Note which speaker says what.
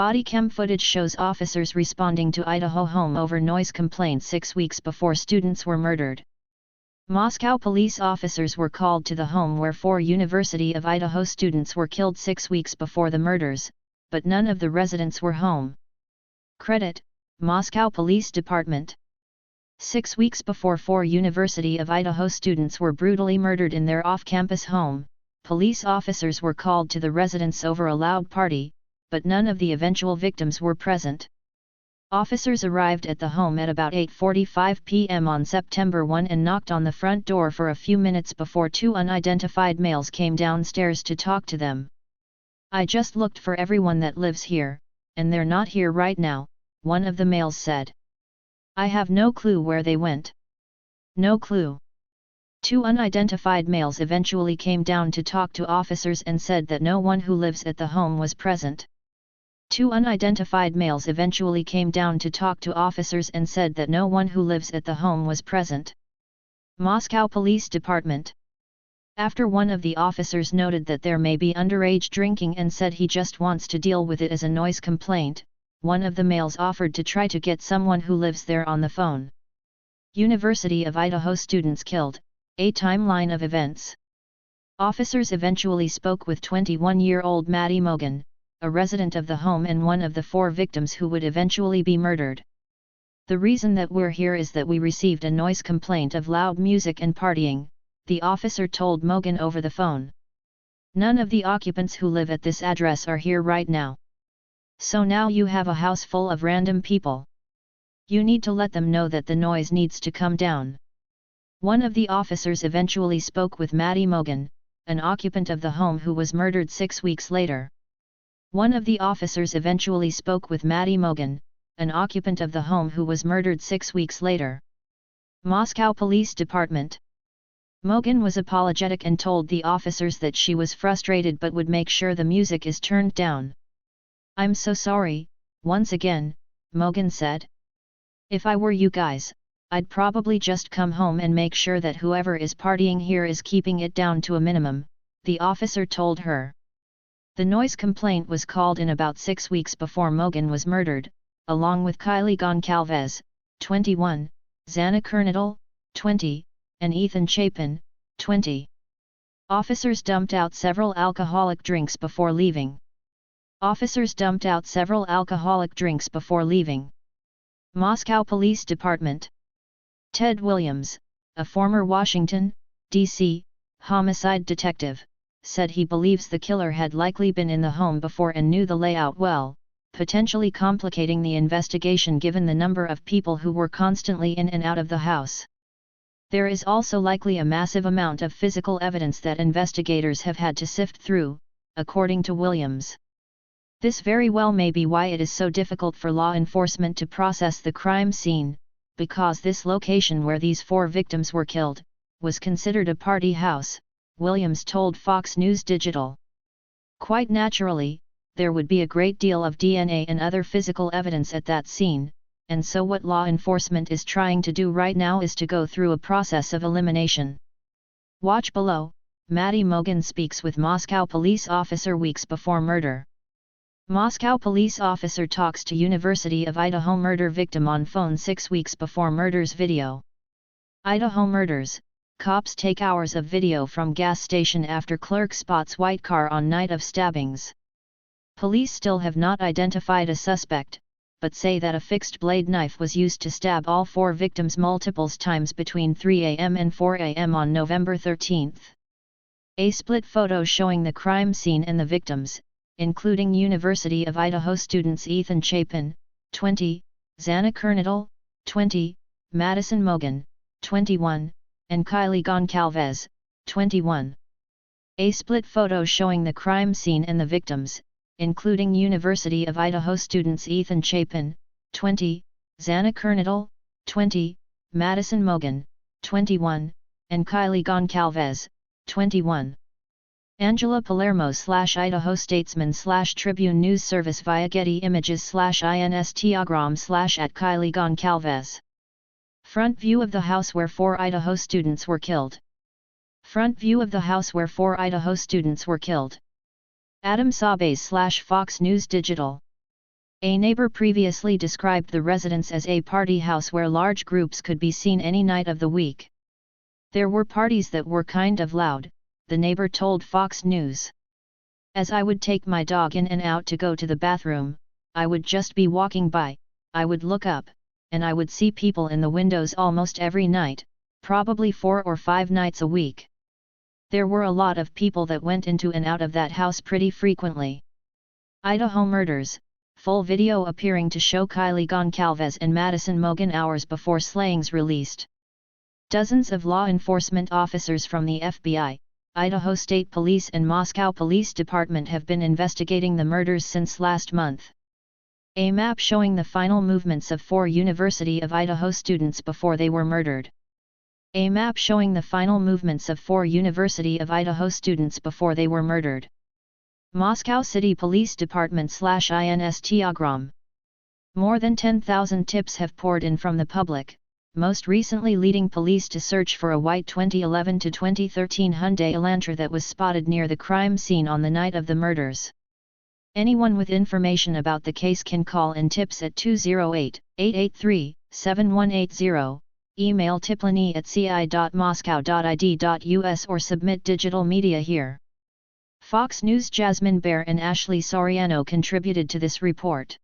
Speaker 1: Body cam footage shows officers responding to Idaho home over noise complaints 6 weeks before students were murdered. Moscow police officers were called to the home where 4 University of Idaho students were killed 6 weeks before the murders, but none of the residents were home. Credit: Moscow Police Department. 6 weeks before 4 University of Idaho students were brutally murdered in their off-campus home, police officers were called to the residence over a loud party, but none of the eventual victims were present. Officers arrived at the home at about 8:45 p.m. on September 1 and knocked on the front door for a few minutes before 2 unidentified males came downstairs to talk to them. "I just looked for everyone that lives here, and they're not here right now," one of the males said. "I have no clue where they went." "No clue." 2 unidentified males eventually came down to talk to officers and said that no one who lives at the home was present. 2 unidentified males eventually came down to talk to officers and said that no one who lives at the home was present. Moscow Police Department. After one of the officers noted that there may be underage drinking and said he just wants to deal with it as a noise complaint, one of the males offered to try to get someone who lives there on the phone. University of Idaho students killed, a timeline of events. Officers eventually spoke with 21-year-old Maddie Mogan, a resident of the home and one of the 4 victims who would eventually be murdered. "The reason that we're here is that we received a noise complaint of loud music and partying," the officer told Mogan over the phone. "None of the occupants who live at this address are here right now. So now you have a house full of random people. You need to let them know that the noise needs to come down." One of the officers eventually spoke with Maddie Mogan, an occupant of the home who was murdered 6 weeks later. One of the officers eventually spoke with Maddie Mogan, an occupant of the home who was murdered 6 weeks later. Moscow Police Department. Mogan was apologetic and told the officers that she was frustrated but would make sure the music is turned down. "I'm so sorry, once again," Mogan said. "If I were you guys, I'd probably just come home and make sure that whoever is partying here is keeping it down to a minimum," the officer told her. The noise complaint was called in about 6 weeks before Mogan was murdered, along with Kylie Goncalves, 21, Xana Kernadal, 20, and Ethan Chapin, 20. Officers dumped out several alcoholic drinks before leaving. Officers dumped out several alcoholic drinks before leaving. Moscow Police Department. Ted Williams, a former Washington, D.C., homicide detective, said he believes the killer had likely been in the home before and knew the layout well, potentially complicating the investigation given the number of people who were constantly in and out of the house. There is also likely a massive amount of physical evidence that investigators have had to sift through, according to Williams. This very well may be why it is so difficult for law enforcement to process the crime scene, because this location where these 4 victims were killed, was considered a party house, Williams told Fox News Digital. "Quite naturally, there would be a great deal of DNA and other physical evidence at that scene, and so what law enforcement is trying to do right now is to go through a process of elimination." Watch below. Maddie Mogan speaks with Moscow police officer weeks before murder. Moscow police officer talks to University of Idaho murder victim on phone 6 weeks before murders video. Idaho murders. Cops take hours of video from gas station after clerk spots white car on night of stabbings. Police still have not identified a suspect, but say that a fixed blade knife was used to stab all 4 victims multiple times between 3 a.m. and 4 a.m. on November 13. A split photo showing the crime scene and the victims, including University of Idaho students Ethan Chapin, 20, Xana Kernadal, 20, Madison Mogan, 21, and Kylie Goncalves, 21. A split photo showing the crime scene and the victims, including University of Idaho students Ethan Chapin, 20, Xana Kernadal, 20, Madison Mogan, 21, and Kylie Goncalves, 21. Angela Palermo / Idaho Statesman / Tribune News Service via Getty Images / Instagram / at Kylie Goncalves. Front view of the house where 4 Idaho students were killed. Front view of the house where 4 Idaho students were killed. Adam Sabes / Fox News Digital. A neighbor previously described the residence as a party house where large groups could be seen any night of the week. There were parties that were kind of loud, the neighbor told Fox News. As I would take my dog in and out to go to the bathroom, I would just be walking by, I would look up, and I would see people in the windows almost every night, probably 4 or 5 nights a week. There were a lot of people that went into and out of that house pretty frequently. Idaho murders, full video appearing to show Kylie Goncalves and Madison Mogen hours before slayings released. Dozens of law enforcement officers from the FBI, Idaho State Police and Moscow Police Department have been investigating the murders since last month. A map showing the final movements of 4 University of Idaho students before they were murdered. A map showing the final movements of 4 University of Idaho students before they were murdered. Moscow City Police Department /Instagram. More than 10,000 tips have poured in from the public, most recently leading police to search for a white 2011 to 2013 Hyundai Elantra that was spotted near the crime scene on the night of the murders. Anyone with information about the case can call in tips at 208-883-7180, email tiplani@ci.moscow.id.us or submit digital media here. Fox News' Jasmine Bear and Ashley Soriano contributed to this report.